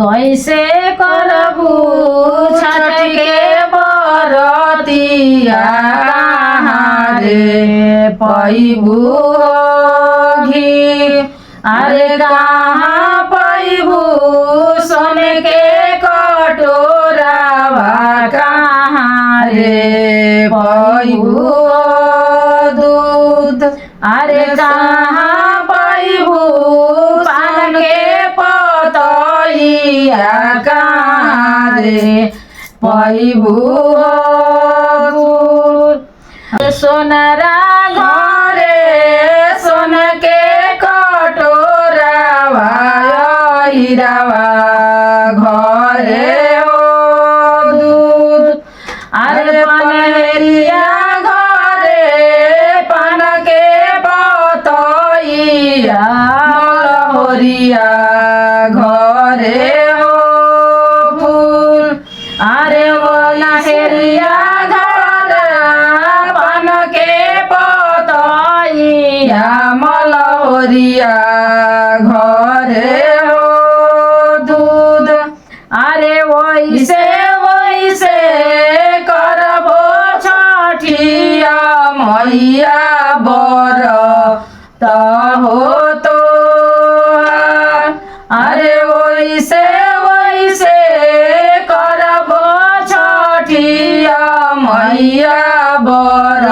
कैसे करबू छठ के बरतिया कहाँ रे पैबू घी अरे कहाँ पैबू सोने के कटोरावा कहाँ रे पैबू दूध अरे कहाँ पैबू पान के पतैया कहाँ रे पैबू सोनरा घरे सोन के कटोरावा हीरावा घरे हो दूध अरे पनहरिया घरे पान के पतैया मलहोरिया घरे हो फूल अरे मलहेरिया पान के पतैया मलहोरिया घरे हो दूध अरे वैसे वैसे करबो छठिया मैया बर हो तो अरे वैसे वैसे करबो छठिया मैया बर